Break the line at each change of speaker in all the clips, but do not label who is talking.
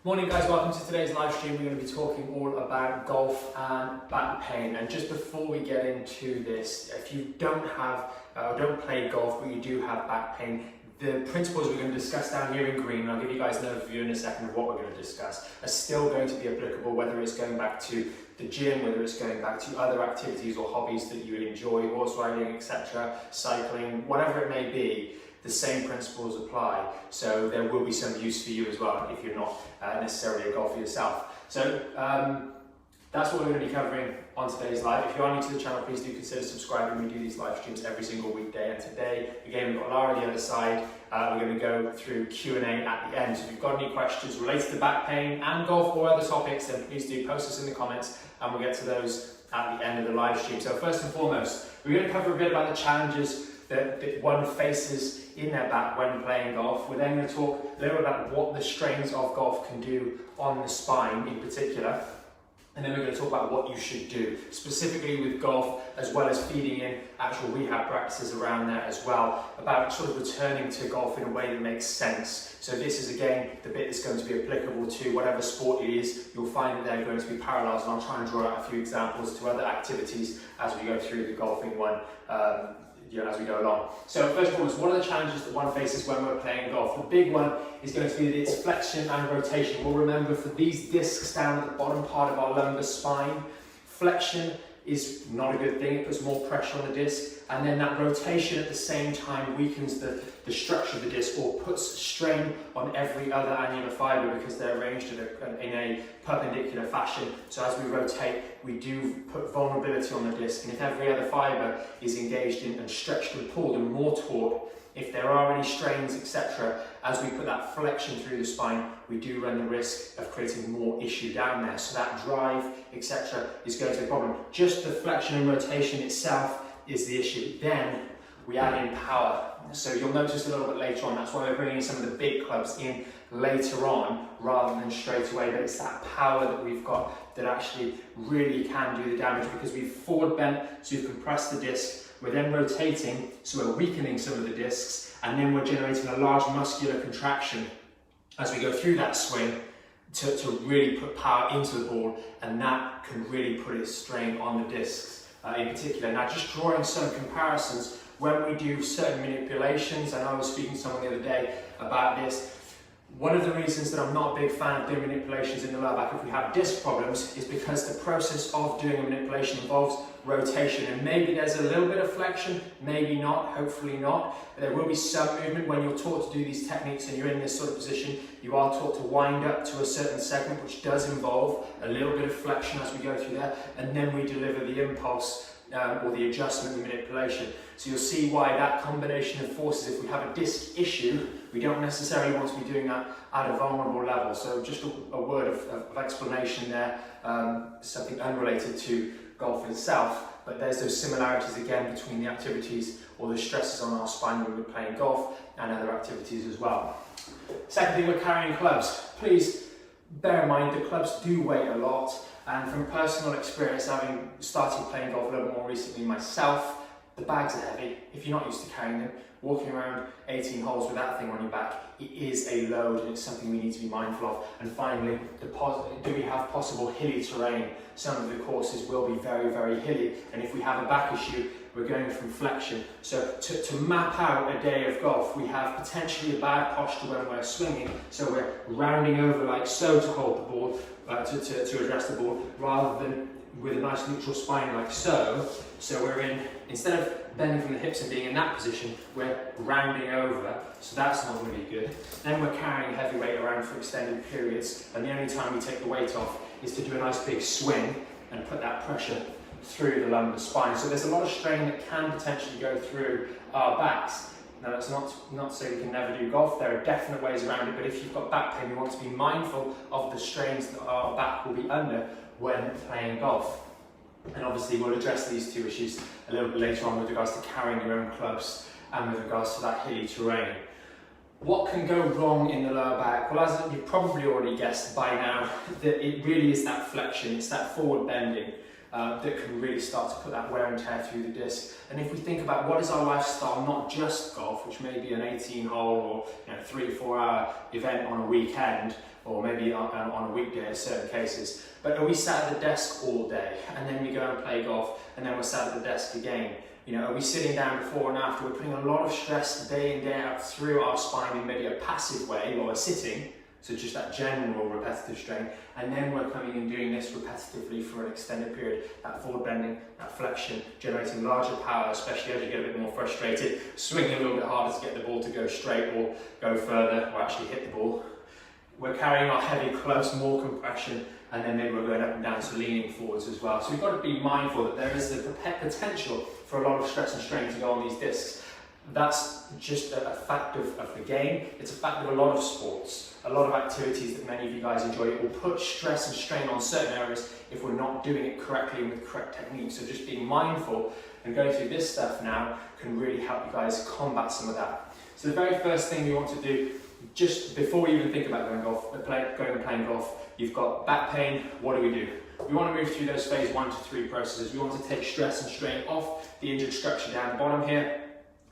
Morning guys, welcome to today's live stream. We're going to be talking all about golf and back pain. And just before we get into this, if you don't play golf but you do have back pain, the principles we're going to discuss down here in green, and I'll give you guys an overview in a second of what we're going to discuss, are still going to be applicable whether it's going back to the gym, whether it's going back to other activities or hobbies that you enjoy, horse riding, etc., cycling, whatever it may be. The same principles apply, so there will be some use for you as well if you're not necessarily a golfer yourself. So that's what we're going to be covering on today's live. If you are new to the channel, please do consider subscribing. We do these live streams every single weekday, and today, again, we've got Lara on the other side. We're going to go through Q&A at the end. So if you've got any questions related to back pain and golf or other topics, then please do post us in the comments and we'll get to those at the end of the live stream. So first and foremost, we're going to cover a bit about the challenges that one faces in their back when playing golf. We're then going to talk a little about what the strains of golf can do on the spine in particular. And then we're going to talk about what you should do, specifically with golf, as well as feeding in actual rehab practices around that as well, about sort of returning to golf in a way that makes sense. So this is, again, the bit that's going to be applicable to whatever sport it is. You'll find that there are going to be parallels, and I'll try and draw out a few examples to other activities as we go through the golfing one. As we go along. So first of all, what are the challenges that one faces when we're playing golf? The big one is going to be its flexion and rotation. We'll remember for these discs down at the bottom part of our lumbar spine, flexion is not a good thing. It puts more pressure on the disc, and then that rotation at the same time weakens the structure of the disc or puts strain on every other annular fibre because they're arranged in a perpendicular fashion. So as we rotate, we do put vulnerability on the disc, and if every other fibre is engaged in and stretched and pulled and more taut, if there are any strains, etc., as we put that flexion through the spine, we do run the risk of creating more issue down there. So that drive, etc., is going to be a problem. Just the flexion and rotation itself is the issue. Then we add in power. So you'll notice a little bit later on, that's why we're bringing some of the big clubs in later on rather than straight away. But it's that power that we've got that actually really can do the damage, because we've forward bent, so you've compressed the disc. We're then rotating, so we're weakening some of the discs, and then we're generating a large muscular contraction as we go through that swing to really put power into the ball, and that can really put a strain on the discs in particular. Now, just drawing some comparisons, when we do certain manipulations, and I was speaking to someone the other day about this, one of the reasons that I'm not a big fan of doing manipulations in the lower back if we have disc problems is because the process of doing a manipulation involves rotation, and maybe there's a little bit of flexion, maybe not, hopefully not, but there will be some movement. When you're taught to do these techniques and you're in this sort of position, you are taught to wind up to a certain segment, which does involve a little bit of flexion as we go through there, and then we deliver the impulse or the adjustment, the manipulation. So you'll see why that combination of forces, if we have a disc issue, we don't necessarily want to be doing that at a vulnerable level. So just a word of explanation there, something unrelated to golf itself, but there's those similarities again between the activities or the stresses on our spine when we're playing golf and other activities as well. Second thing, we're carrying clubs. Please bear in mind the clubs do weigh a lot, and from personal experience, having started playing golf a little more recently myself, the bags are heavy. If you're not used to carrying them, walking around 18 holes with that thing on your back, it is a load, and it's something we need to be mindful of. And finally, do we have possible hilly terrain? Some of the courses will be very, very hilly, and if we have a back issue, we're going from flexion. So to map out a day of golf, we have potentially a bad posture when we're swinging, so we're rounding over like so to hold the ball, to address the ball, rather than with a nice neutral spine like so. So we're in, instead of bending from the hips and being in that position, we're rounding over, so that's not really good. Then we're carrying heavy weight around for extended periods, and the only time we take the weight off is to do a nice big swing and put that pressure through the lumbar spine. So there's a lot of strain that can potentially go through our backs. Now, that's not to say we can never do golf. There are definite ways around it, but if you've got back pain, you want to be mindful of the strains that our back will be under when playing golf. And obviously we'll address these two issues a little bit later on with regards to carrying your own clubs and with regards to that hilly terrain. What can go wrong in the lower back? Well, as you've probably already guessed by now, that it really is that flexion, it's that forward bending. that can really start to put that wear and tear through the disc. And if we think about what is our lifestyle, not just golf, which may be an 18-hole or 3 to 4 hour event on a weekend, or maybe on a weekday in certain cases, but are we sat at the desk all day and then we go and play golf and then we're sat at the desk again? Are we sitting down before and after? We're putting a lot of stress day in, day out through our spine in maybe a passive way while we're sitting, so just that general repetitive strain, and then we're coming and doing this repetitively for an extended period, that forward bending, that flexion, generating larger power, especially as you get a bit more frustrated, swinging a little bit harder to get the ball to go straight or go further or actually hit the ball. We're carrying our heavy clubs, more compression, and then maybe we're going up and down, so leaning forwards as well. So we've got to be mindful that there is the potential for a lot of stress and strain to go on these discs. That's just a fact of the game. It's a fact of a lot of sports, a lot of activities that many of you guys enjoy. It will put stress and strain on certain areas if we're not doing it correctly and with correct techniques. So just being mindful and going through this stuff now can really help you guys combat some of that. So the very first thing we want to do, just before we even think about going and playing golf, you've got back pain. What do? We want to move through those phase 1 to 3 processes. We want to take stress and strain off the injured structure down the bottom here,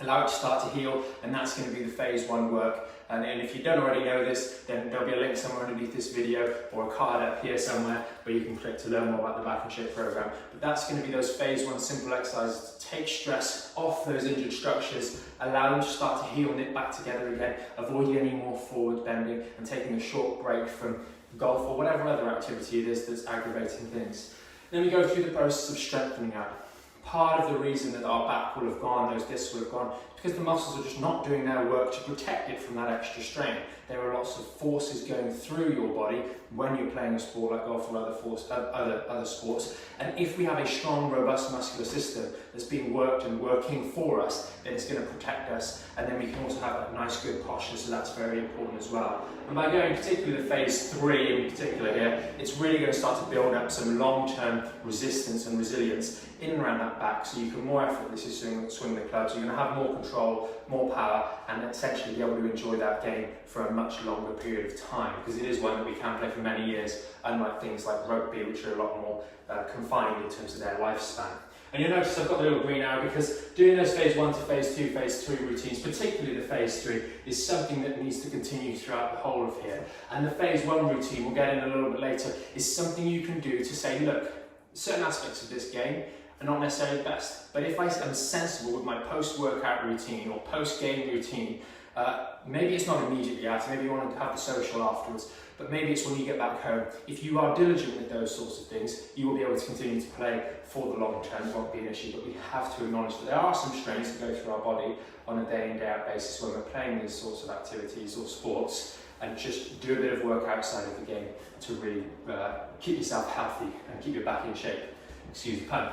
allow it to start to heal, and that's going to be the phase 1 work. And if you don't already know this, then there'll be a link somewhere underneath this video or a card up here somewhere where you can click to learn more about the Back and Shape program. But that's going to be those phase 1 simple exercises to take stress off those injured structures, allow them to start to heal, knit back together again, avoiding any more forward bending and taking a short break from golf or whatever other activity it is that's aggravating things. Then we go through the process of strengthening out. Part of the reason that our back will have gone, those discs will have gone, because the muscles are just not doing their work to protect it from that extra strain. There are lots of forces going through your body when you're playing a sport like golf or other sports. And if we have a strong, robust muscular system that's being worked and working for us, then it's going to protect us. And then we can also have a nice, good posture, so that's very important as well. And by going particularly to phase 3 in particular here, it's really going to start to build up some long-term resistance and resilience in and around that back, so you can more effortlessly swing the clubs. You're going to have more control, more power, and essentially be able to enjoy that game for a much longer period of time, because it is one that we can play for many years, unlike things like rugby, which are a lot more confined in terms of their lifespan. And you'll notice I've got the little green arrow because doing those phase 1 to phase 2, phase 3 routines, particularly the phase 3, is something that needs to continue throughout the whole of here. And the phase 1 routine, we'll get in a little bit later, is something you can do to say, look, certain aspects of this game are not necessarily the best, but if I am sensible with my post-workout routine or post-game routine, maybe it's not immediately after, maybe you want to have the social afterwards, but maybe it's when you get back home. If you are diligent with those sorts of things, you will be able to continue to play for the long term. It won't be an issue, but we have to acknowledge that there are some strains that go through our body on a day in, day out basis when we're playing these sorts of activities or sports, and just do a bit of work outside of the game to really keep yourself healthy and keep your back in shape. Excuse the pun.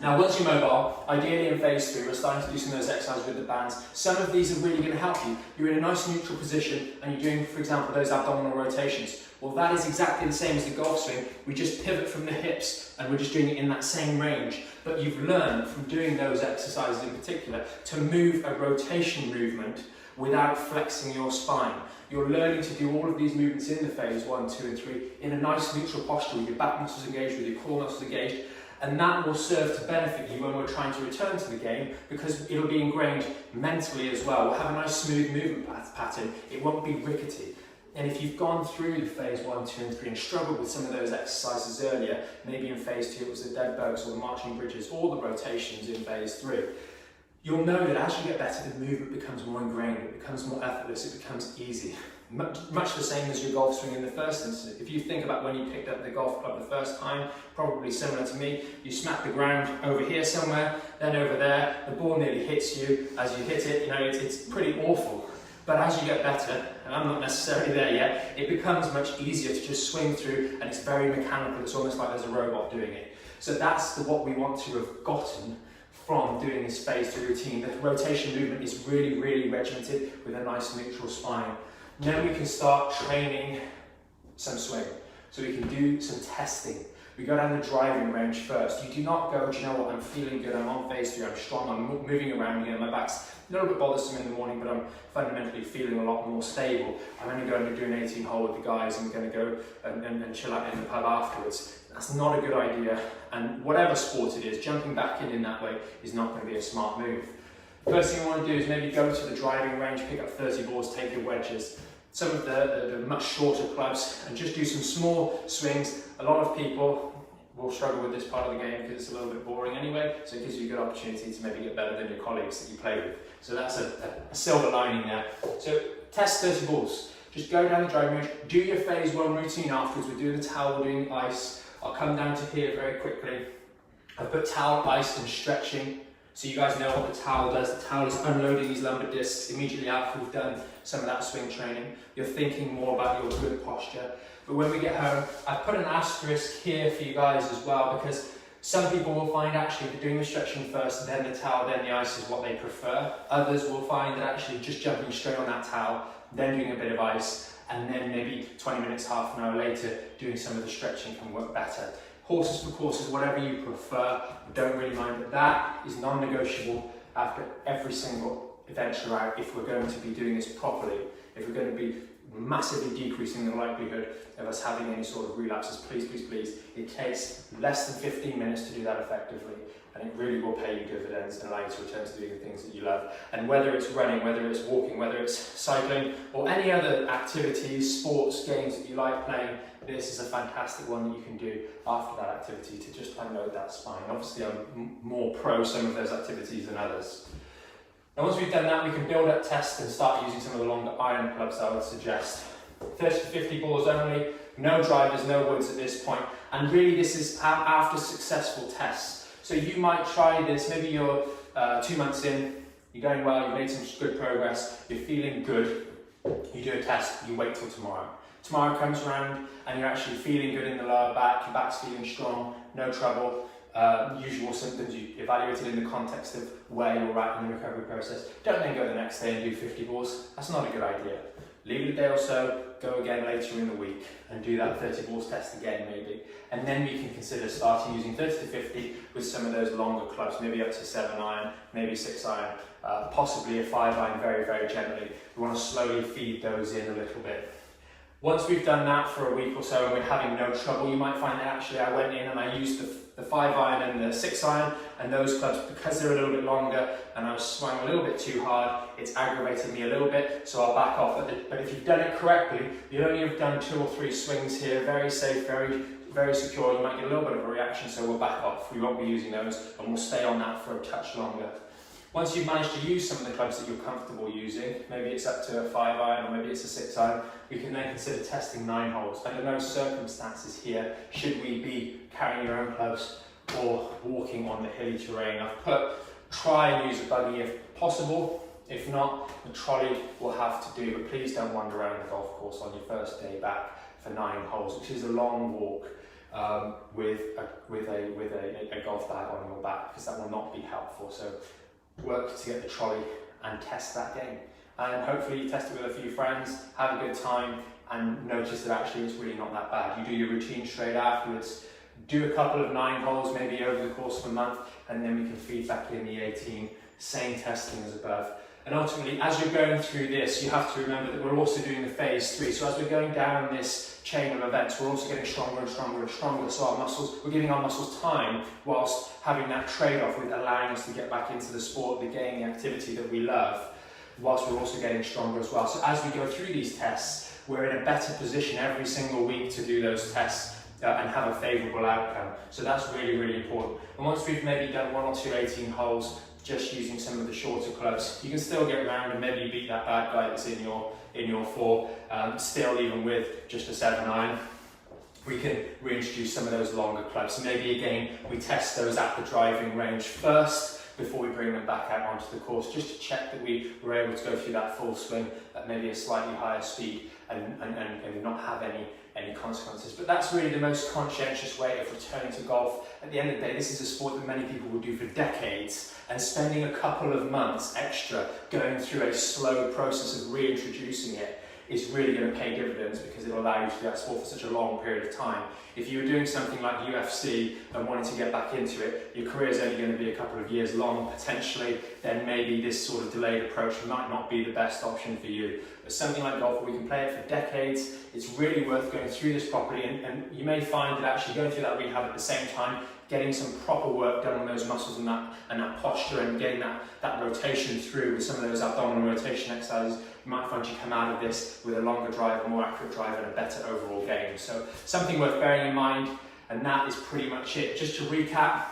Now, once you're mobile, ideally in phase 3, we're starting to do some of those exercises with the bands. Some of these are really going to help you. You're in a nice neutral position and you're doing, for example, those abdominal rotations. Well, that is exactly the same as the golf swing. We just pivot from the hips and we're just doing it in that same range. But you've learned from doing those exercises in particular to move a rotation movement without flexing your spine. You're learning to do all of these movements in the phase 1, 2 and 3 in a nice neutral posture with your back muscles engaged, with your core muscles engaged. And that will serve to benefit you when we're trying to return to the game, because it'll be ingrained mentally as well. We'll have a nice smooth movement pattern. It won't be rickety. And if you've gone through the phase 1, 2 and 3 and struggled with some of those exercises earlier, maybe in phase 2 it was the dead bugs or the marching bridges or the rotations in phase 3, you'll know that as you get better, the movement becomes more ingrained, it becomes more effortless, it becomes easy. Much the same as your golf swing in the first instance. If you think about when you picked up the golf club the first time, probably similar to me, you smack the ground over here somewhere, then over there, the ball nearly hits you as you hit it, it's pretty awful. But as you get better, and I'm not necessarily there yet, it becomes much easier to just swing through, and it's very mechanical, it's almost like there's a robot doing it. So that's what we want to have gotten from doing this phase 2 routine. The rotation movement is really, really regimented with a nice neutral spine. Then we can start training some swing. So we can do some testing. We go down the driving range first. You do not go, do you know what, I'm feeling good, I'm on phase 3, I'm strong, I'm moving around again, my back's a little bit bothersome in the morning, but I'm fundamentally feeling a lot more stable. I'm only going to do an 18 hole with the guys, I'm going to go and chill out in the pub afterwards. That's not a good idea, and whatever sport it is, jumping back in that way is not going to be a smart move. First thing you want to do is maybe go to the driving range, pick up 30 balls, take your wedges, some of the much shorter clubs, and just do some small swings. A lot of people will struggle with this part of the game because it's a little bit boring anyway, so it gives you a good opportunity to maybe get better than your colleagues that you play with. So that's a silver lining there. So test 30 balls. Just go down the driving range, do your phase 1 routine afterwards. We're doing the towel, we're doing ice. I'll come down to here very quickly. I've put towel, ice and stretching. So you guys know what the towel does. The towel is unloading these lumbar discs immediately after we've done some of that swing training. You're thinking more about your good posture. But when we get home, I've put an asterisk here for you guys as well, because some people will find actually that doing the stretching first, then the towel, then the ice is what they prefer. Others will find that actually just jumping straight on that towel, then doing a bit of ice, and then maybe 20 minutes, half an hour later, doing some of the stretching can work better. Horses for courses, whatever you prefer, don't really mind, but that is non-negotiable after every single venture out if we're going to be doing this properly. If we're going to be massively decreasing the likelihood of us having any sort of relapses, please, please, please, it takes less than 15 minutes to do that effectively, and it really will pay you dividends and allow you to return to doing the things that you love. And whether it's running, whether it's walking, whether it's cycling, or any other activities, sports, games that you like playing, this is a fantastic one that you can do after that activity to just unload that spine. Obviously, I'm more pro some of those activities than others. And once we've done that, we can build up tests and start using some of the longer iron clubs I would suggest. 30 to 50 balls only, no drivers, no woods at this point. And really this is after successful tests. So you might try this, maybe you're 2 months in, you're going well, you've made some good progress, you're feeling good, you do a test, you wait till tomorrow. Tomorrow comes around and you're actually feeling good in the lower back, your back's feeling strong, no trouble. Usual symptoms, you evaluate it in the context of where you're at in the recovery process. Don't then go the next day and do 50 balls. That's not a good idea. Leave it a day or so, go again later in the week and do that 30 balls test again maybe. And then we can consider starting using 30 to 50 with some of those longer clubs, maybe up to 7 iron, maybe 6 iron, possibly a 5 iron very, very gently. We want to slowly feed those in a little bit. Once we've done that for a week or so and we're having no trouble, you might find that actually I went in and I used the 5 iron and the 6 iron, and those clubs, because they're a little bit longer and I was swung a little bit too hard, it's aggravated me a little bit, so I'll back off. But if you've done it correctly, you only have done 2 or 3 swings here, very safe, very, very secure. You might get a little bit of a reaction, so we'll back off. We won't be using those and we'll stay on that for a touch longer. Once you've managed to use some of the clubs that you're comfortable using, maybe it's up to a 5 iron or maybe it's a 6 iron, we can then consider testing 9 holes. Under no circumstances here should we be carrying your own clubs or walking on the hilly terrain. I've put try and use a buggy if possible. If not, the trolley will have to do, but please don't wander around the golf course on your first day back for 9 holes, which is a long walk with a golf bag on your back, because that will not be helpful. So work to get the trolley and test that game, and hopefully you test it with a few friends, have a good time and notice that actually it's really not that bad. You do your routine straight afterwards, do a couple of 9 holes maybe over the course of a month, and then we can feed back in the 18, same testing as above. And ultimately, as you're going through this, you have to remember that we're also doing the phase 3. So as we're going down this chain of events, we're also getting stronger and stronger and stronger. So our muscles, we're giving our muscles time whilst having that trade-off with allowing us to get back into the sport, the game, the activity that we love, whilst we're also getting stronger as well. So as we go through these tests, we're in a better position every single week to do those tests and have a favourable outcome. So that's really, really important. And once we've maybe done 1 or 2 18 holes, just using some of the shorter clubs, you can still get around and maybe beat that bad guy that's in your 4, still even with just a 7 iron. We can reintroduce some of those longer clubs. So maybe again, we test those at the driving range first before we bring them back out onto the course, just to check that we were able to go through that full swing at maybe a slightly higher speed and not have any consequences. But that's really the most conscientious way of returning to golf. At the end of the day, this is a sport that many people will do for decades, and spending a couple of months extra going through a slow process of reintroducing it is really going to pay dividends because it'll allow you to do that sport for such a long period of time. If you were doing something like UFC and wanting to get back into it, your career is only going to be a couple of years long potentially, then maybe this sort of delayed approach might not be the best option for you. But something like golf, where we can play it for decades, it's really worth going through this properly, and you may find that actually going through that rehab at the same time, getting some proper work done on those muscles and that posture, and getting that rotation through with some of those abdominal rotation exercises, you might find you come out of this with a longer drive, a more accurate drive, and a better overall game. So something worth bearing in mind, and that is pretty much it. Just to recap,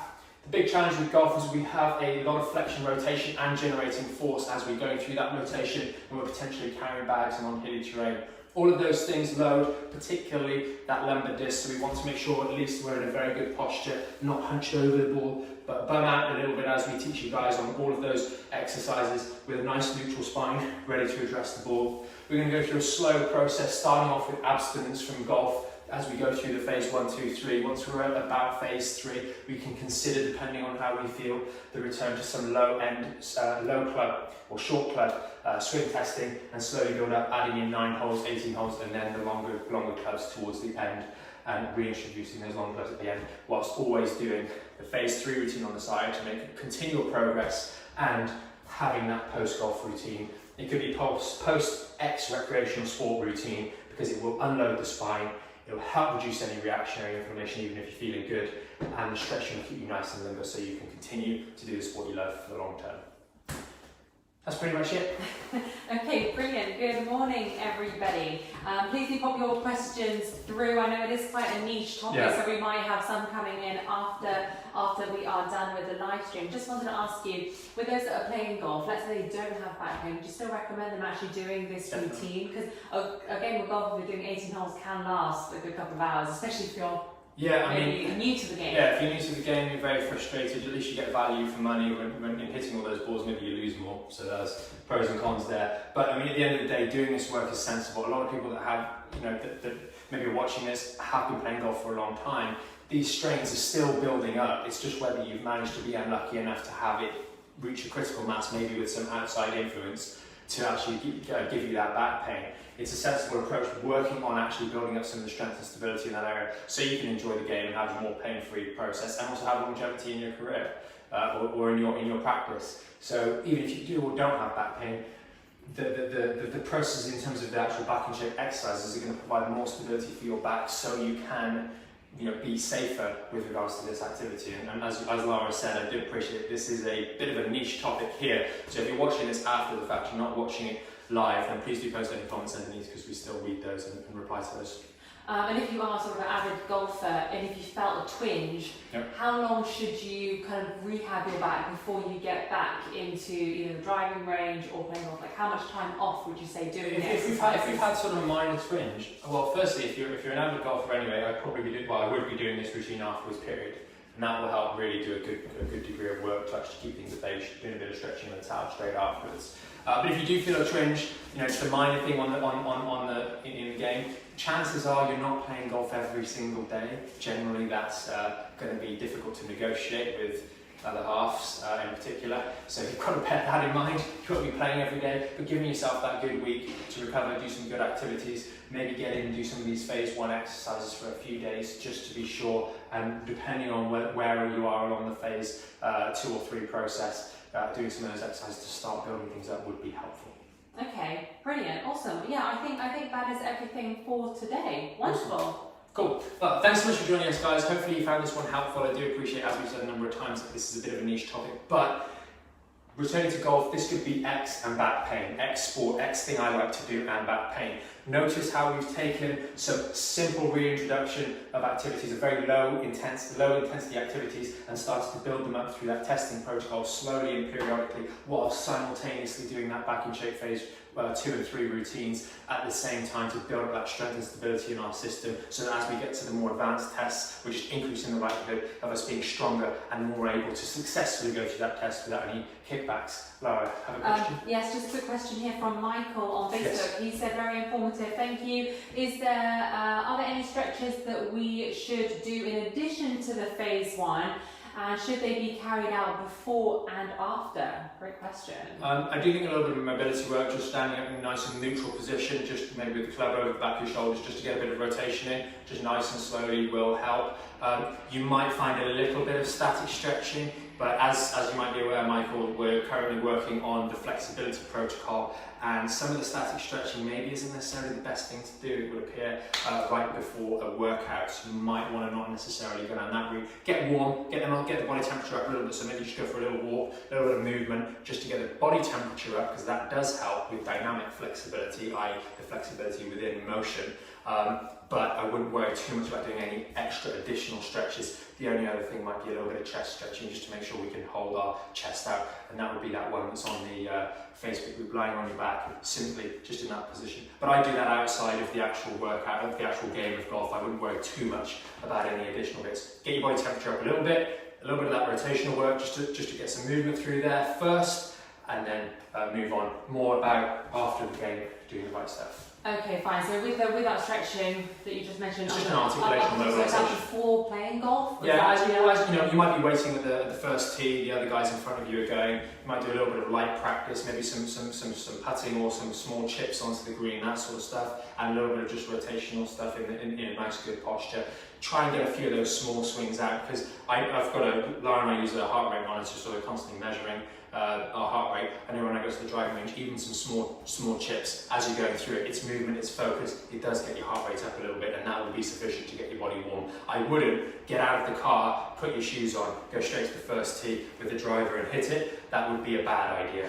the big challenge with golf is we have a lot of flexion, rotation and generating force as we're going through that rotation, and we're potentially carrying bags and on hilly terrain. All of those things load, particularly that lumbar disc, so we want to make sure at least we're in a very good posture, not hunched over the ball, but bum out a little bit as we teach you guys on all of those exercises with a nice neutral spine, ready to address the ball. We're going to go through a slow process, starting off with abstinence from golf as we go through the phase 1, 2, 3. Once we're at about phase 3, we can consider, depending on how we feel, the return to some low club or short club swing testing, and slowly build up, adding in 9 holes, 18 holes, and then the longer clubs towards the end, and reintroducing those long clubs at the end, whilst always doing the phase 3 routine on the side to make continual progress and having that post-golf routine. It could be post-X recreational sport routine, because it will unload the spine, it will help reduce any reactionary inflammation even if you're feeling good, and the stretching will keep you nice and limber so you can continue to do the sport you love for the long term. That's pretty much it.
Okay, brilliant. Good morning, everybody. Please do pop your questions through. I know it is quite a niche topic, so we might have some coming in after we are done with the live stream. Just wanted to ask you, with those that are playing golf, let's say they don't have back pain, would you still recommend them actually doing this routine? Because a game of golf, if you're doing 18 holes, can last a good couple of hours, especially if you're new to the game.
Yeah, if you're new to the game, you're very frustrated, at least you get value for money when you're hitting all those balls, maybe you lose more, so there's pros and cons there. But I mean, at the end of the day, doing this work is sensible. A lot of people that have, that maybe are watching this, have been playing golf for a long time, these strains are still building up. It's just whether you've managed to be unlucky enough to have it reach a critical mass, maybe with some outside influence, to actually give you that back pain. It's a sensible approach, working on actually building up some of the strength and stability in that area so you can enjoy the game and have a more pain-free process, and also have longevity in your career or in your practice. So even if you do or don't have back pain, the process in terms of the actual back and shape exercises are going to provide more stability for your back so you can be safer with regards to this activity. And as Lara said, I do appreciate this is a bit of a niche topic here, so if you're watching this after the fact, you're not watching it live, then please do post any comments underneath, because we still read those and reply to those.
And if you are sort of an avid golfer, and if you felt a twinge, how long should you kind of rehab your back before you get back into either the driving range or playing golf? Like, how much time off would you say doing this?
If you've had sort of a minor twinge, well, firstly, if you're an avid golfer anyway, I would be doing this routine afterwards, period. And that will help really do a good degree of work to actually keep things at bay, doing a bit of stretching on the towel straight afterwards. But if you do feel a twinge, it's a minor thing in the game. Chances are you're not playing golf every single day. Generally, that's going to be difficult to negotiate with other halves in particular. So you've got to bear that in mind. You won't be playing every day, but giving yourself that good week to recover, do some good activities, maybe get in and do some of these phase 1 exercises for a few days just to be sure. And depending on where you are along the phase 2 or 3 process, doing some of those exercises to start building things up would be helpful.
Okay, brilliant, awesome. Yeah, I think that is everything for today. Wonderful.
Awesome. Cool. Well, thanks so much for joining us, guys. Hopefully you found this one helpful. I do appreciate, as we've said a number of times, that this is a bit of a niche topic, but returning to golf, this could be X and back pain, X sport, X thing I like to do and back pain. Notice how we've taken some simple reintroduction of activities, of very low intensity activities, and started to build them up through that testing protocol slowly and periodically, while simultaneously doing that back in shape phase 2 and 3 routines at the same time to build up that strength and stability in our system, so that as we get to the more advanced tests, we're just increasing the likelihood of us being stronger and more able to successfully go through that test without any kickbacks. Lara, have a question?
Yes, just a quick question here from Michael on Facebook.
Yes.
He said, very informative, thank you. Are there any stretches that we should do in addition to the phase 1? And should they be carried out before and after? Great question.
I do think a little bit of mobility work, just standing up in a nice and neutral position, just maybe with the club over the back of your shoulders, just to get a bit of rotation in, just nice and slowly will help. You might find a little bit of static stretching, but as you might be aware, Michael, we're currently working on the flexibility protocol, and some of the static stretching maybe isn't necessarily the best thing to do, it would appear, right before a workout. So you might want to not necessarily go down that route. Get warm, get the body temperature up a little bit, so maybe just go for a little walk, a little bit of movement, just to get the body temperature up, because that does help with dynamic flexibility, i.e. the flexibility within motion. But I wouldn't worry too much about doing any extra additional stretches. The only other thing might be a little bit of chest stretching, just to make sure we can hold our chest out, and that would be that one that's on the Facebook group, lying on your back, simply just in that position. But I do that outside of the actual workout, of the actual game of golf. I wouldn't worry too much about any additional bits. Get your body temperature up a little bit of that rotational work, just to get some movement through there first, and then move on more about after the game, doing the right stuff.
Okay, fine. So with that stretching that you just mentioned,
just an articulation mobilization.
Is that before playing golf?
Yeah, as you know, you might be waiting at the first tee. The other guys in front of you are going. You might do a little bit of light practice, maybe some putting or some small chips onto the green, that sort of stuff, and a little bit of just rotational stuff in a nice, good posture. Try and get a few of those small swings out, because I've got Laura and I use a heart rate monitor, so we're constantly measuring our heart rate, and then when I go to the driving range, even some small chips as you're going through it. It's movement, it's focus, it does get your heart rate up a little bit, and that will be sufficient to get your body warm. I wouldn't get out of the car, put your shoes on, go straight to the first tee with the driver and hit it. That would be a bad idea.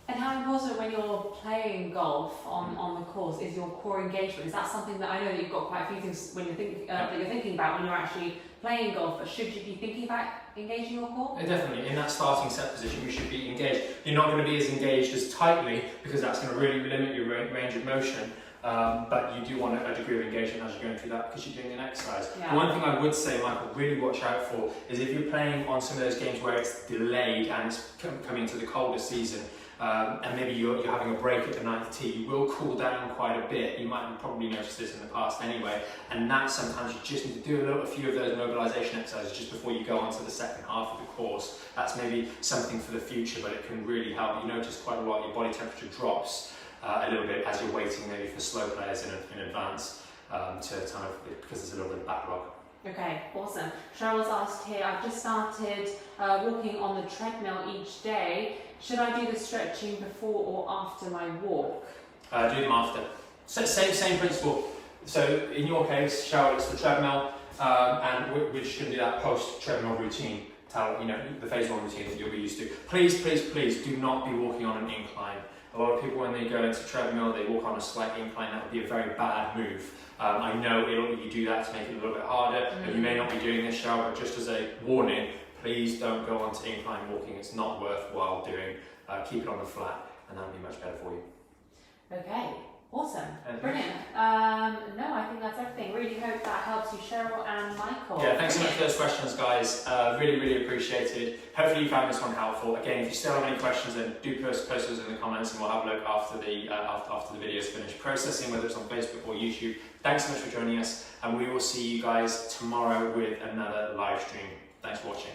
And how important when you're playing golf on the course is your core engagement? Is that something that I know that you've got quite a few things when you're that you're thinking about when you're actually playing golf, but should you be thinking about engaging your core?
Yeah, definitely. In that starting set position, you should be engaged. You're not going to be as engaged as tightly, because that's going to really limit your range of motion. But you do want a degree of engagement as you're going through that, because you're doing an exercise.
Yeah.
One thing I would say, Michael, really watch out for is if you're playing on some of those games where it's delayed and it's coming to the colder season, and maybe you're having a break at the ninth tee, you will cool down quite a bit. You might have probably noticed this in the past anyway, and that sometimes you just need to do a few of those mobilization exercises just before you go on to the second half of the course. That's maybe something for the future, but it can really help. You notice quite a lot, your body temperature drops a little bit as you're waiting maybe for slow players in advance, because there's a little bit of backlog.
Okay, awesome. Cheryl's asked here, I've just started walking on the treadmill each day. Should I do the stretching before or after my walk?
Do them after. So, same principle. So in your case, Cheryl, it's the treadmill, and we're just going to do that post-treadmill routine, the phase 1 routine that you'll be used to. Please, please, please do not be walking on an incline. A lot of people, when they go into treadmill, they walk on a slight incline. That would be a very bad move. I know you do that to make it a little bit harder, but you may not be doing this, Cheryl, but just as a warning, please don't go onto incline walking. It's not worthwhile doing. Keep it on the flat, and that'll be much better for you.
Okay, awesome.
Anything?
Brilliant. No, I think that's everything. Really hope that helps you, Cheryl and Michael.
Yeah, thanks so much for those questions, guys. Really, really appreciated. Hopefully you found this one helpful. Again, if you still have any questions, then do post those in the comments, and we'll have a look after the video's finished processing, whether it's on Facebook or YouTube. Thanks so much for joining us, and we will see you guys tomorrow with another live stream. Thanks for watching.